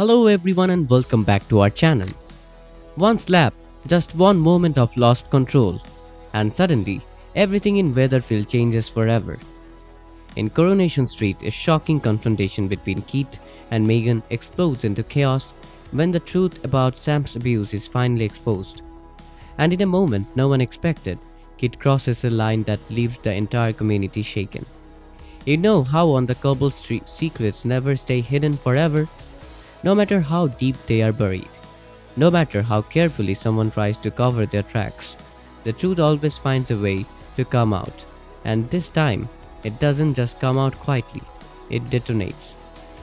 Hello everyone and welcome back to our channel. One slap, just one moment of lost control, and suddenly everything in Weatherfield changes forever. In Coronation Street, a shocking confrontation between Keith and Megan explodes into chaos when the truth about Sam's abuse is finally exposed. And in a moment no one expected, Keith crosses a line that leaves the entire community shaken. You know how on the Cobbles Street secrets never stay hidden forever? No matter how deep they are buried, no matter how carefully someone tries to cover their tracks, the truth always finds a way to come out. And this time, it doesn't just come out quietly, it detonates.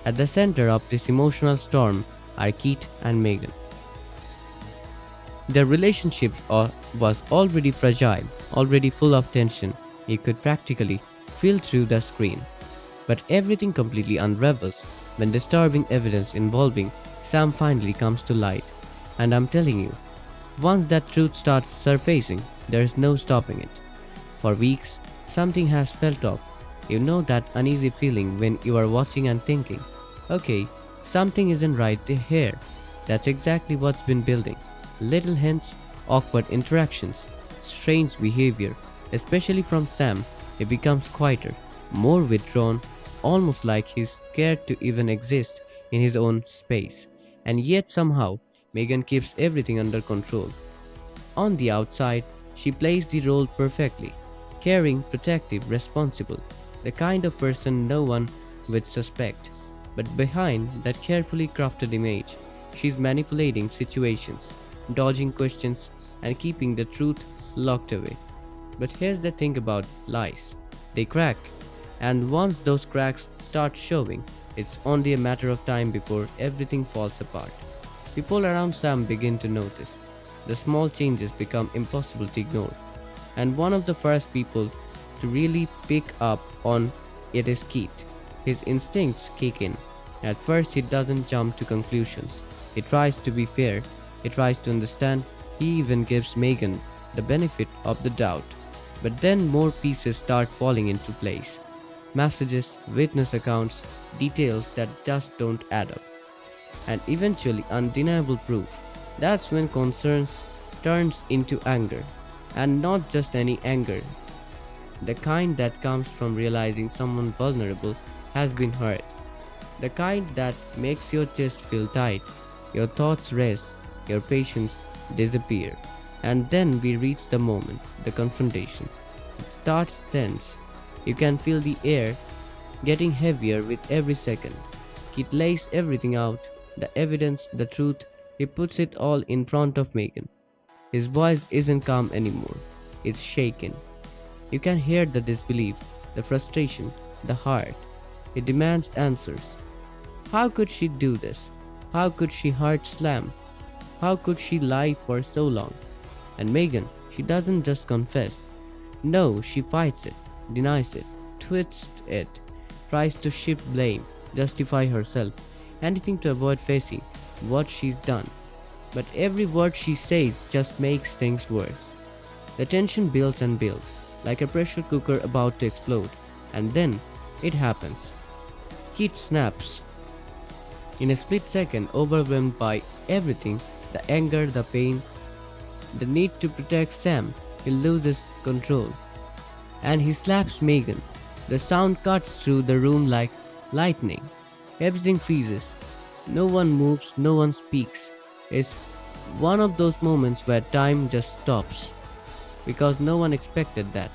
At the center of this emotional storm are Keith and Megan. Their relationship was already fragile, already full of tension. You could practically feel through the screen. But everything completely unravels when disturbing evidence involving Sam finally comes to light. And I'm telling you, once that truth starts surfacing, there's no stopping it. For weeks, something has felt off. You know that uneasy feeling when you are watching and thinking, okay, something isn't right here. That's exactly what's been building. Little hints, awkward interactions, strange behavior, especially from Sam. He becomes quieter, more withdrawn, almost like he's scared to even exist in his own space. And yet somehow, Megan keeps everything under control. On the outside, she plays the role perfectly. Caring, protective, responsible. The kind of person no one would suspect. But behind that carefully crafted image, she's manipulating situations, dodging questions, and keeping the truth locked away. But here's the thing about lies. They crack. And once those cracks start showing, it's only a matter of time before everything falls apart. People around Sam begin to notice. The small changes become impossible to ignore. And one of the first people to really pick up on it is Keith. His instincts kick in. At first he doesn't jump to conclusions. He tries to be fair. He tries to understand. He even gives Megan the benefit of the doubt. But then more pieces start falling into place. Messages, witness accounts, details that just don't add up. And eventually undeniable proof. That's when concerns turns into anger. And not just any anger. The kind that comes from realizing someone vulnerable has been hurt. The kind that makes your chest feel tight, your thoughts race, your patience disappear. And then we reach the moment, the confrontation. It starts tense. You can feel the air getting heavier with every second. Keith lays everything out, the evidence, the truth. He puts it all in front of Megan. His voice isn't calm anymore. It's shaken. You can hear the disbelief, the frustration, the heart. He demands answers. How could she do this? How could she hurt Slam? How could she lie for so long? And Megan, she doesn't just confess. No, she fights it, denies it, twists it, tries to shift blame, justify herself, anything to avoid facing what she's done. But every word she says just makes things worse. The tension builds and builds, like a pressure cooker about to explode. And then, it happens. Keith snaps. In a split second, overwhelmed by everything, the anger, the pain, the need to protect Sam, he loses control. And he slaps Megan. The sound cuts through the room like lightning. Everything freezes. No one moves, no one speaks. It's one of those moments where time just stops. Because no one expected that.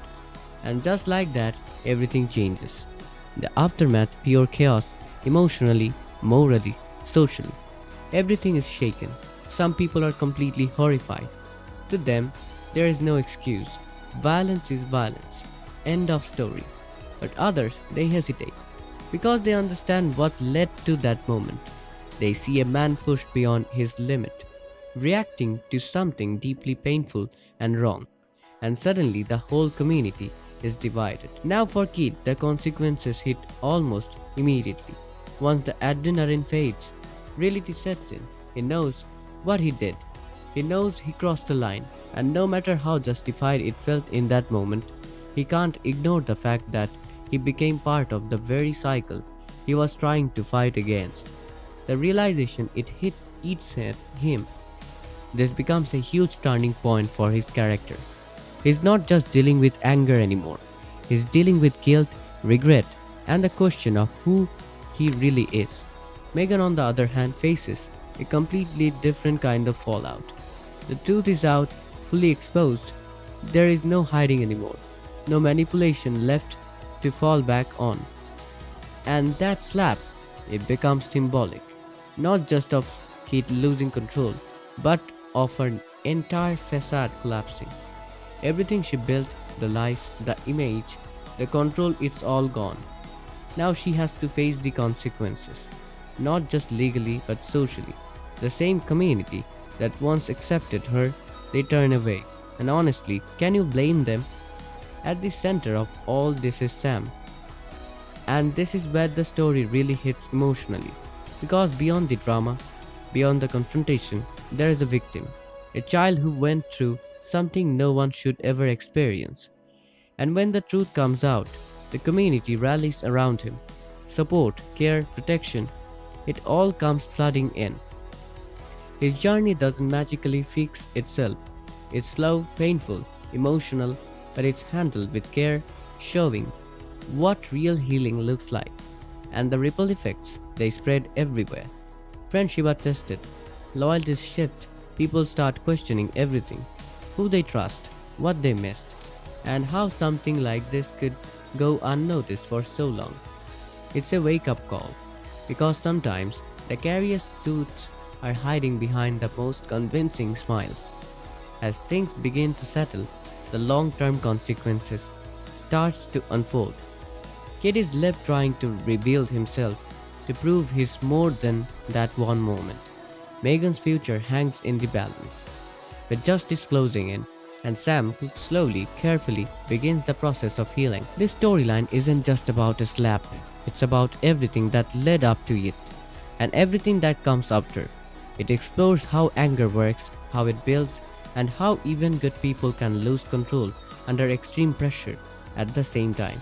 And just like that, everything changes. The aftermath, pure chaos, emotionally, morally, socially. Everything is shaken. Some people are completely horrified. To them, there is no excuse. Violence is violence. End of story. But others, they hesitate. Because they understand what led to that moment. They see a man pushed beyond his limit, reacting to something deeply painful and wrong. And suddenly the whole community is divided. Now for Keith, the consequences hit almost immediately. Once the adrenaline fades, reality sets in. He knows what he did. He knows he crossed the line, and no matter how justified it felt in that moment, he can't ignore the fact that he became part of the very cycle he was trying to fight against. The realization eats at him. This becomes a huge turning point for his character. He's not just dealing with anger anymore. He's dealing with guilt, regret, and the question of who he really is. Megan, on the other hand, faces a completely different kind of fallout. The truth is out, fully exposed. There is no hiding anymore, no manipulation left to fall back on. And that slap, it becomes symbolic, not just of Kate losing control, but of her entire facade collapsing. Everything she built, the lies, the image, the control, it's all gone. Now she has to face the consequences, not just legally but socially. The same community that once accepted her, they turn away. And honestly, can you blame them? At the center of all this is Sam. And this is where the story really hits emotionally. Because beyond the drama, beyond the confrontation, there is a victim. A child who went through something no one should ever experience. And when the truth comes out, the community rallies around him. Support, care, protection, it all comes flooding in. His journey doesn't magically fix itself. It's slow, painful, emotional, but it's handled with care, showing what real healing looks like. And the ripple effects, they spread everywhere. Friendship are tested, loyalties shift, people start questioning everything. Who they trust, what they missed, and how something like this could go unnoticed for so long. It's a wake-up call, because sometimes the scariest truths are hiding behind the most convincing smiles. As things begin to settle, the long-term consequences starts to unfold. Kid is left trying to rebuild himself, to prove he's more than that one moment. Megan's future hangs in the balance. With justice closing in, and Sam slowly, carefully begins the process of healing. This storyline isn't just about a slap, it's about everything that led up to it, and everything that comes after. It explores how anger works, how it builds, and how even good people can lose control under extreme pressure at the same time.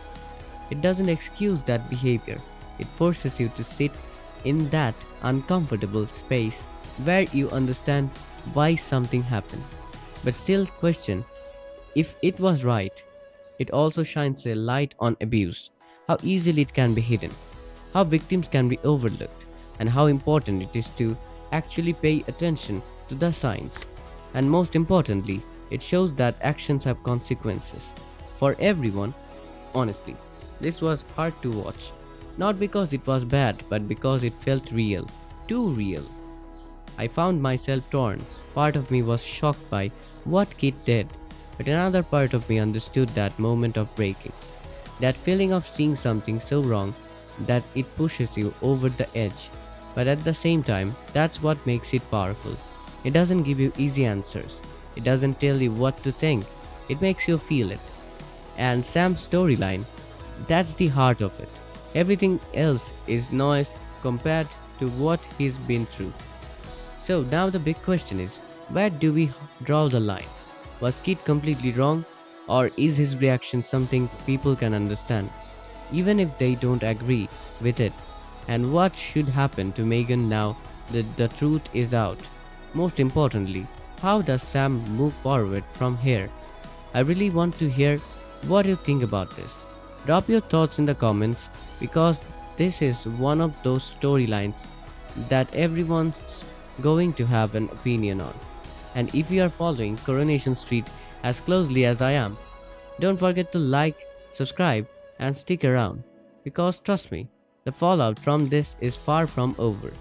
It doesn't excuse that behavior, it forces you to sit in that uncomfortable space where you understand why something happened, but still question if it was right. It also shines a light on abuse, how easily it can be hidden, how victims can be overlooked, and how important it is to actually pay attention to the signs. And most importantly, it shows that actions have consequences for everyone. Honestly, this was hard to watch, not because it was bad, but because it felt real, too real. I found myself torn. Part of me was shocked by what Kit did, but another part of me understood that moment of breaking. That feeling of seeing something so wrong that it pushes you over the edge. But at the same time, that's what makes it powerful. It doesn't give you easy answers. It doesn't tell you what to think. It makes you feel it. And Sam's storyline, that's the heart of it. Everything else is noise compared to what he's been through. So now the big question is, where do we draw the line? Was Kit completely wrong? Or is his reaction something people can understand, even if they don't agree with it? And what should happen to Megan now that the truth is out? Most importantly, how does Sam move forward from here? I really want to hear what you think about this. Drop your thoughts in the comments, because this is one of those storylines that everyone's going to have an opinion on. And if you are following Coronation Street as closely as I am, don't forget to like, subscribe, and stick around, because trust me, the fallout from this is far from over.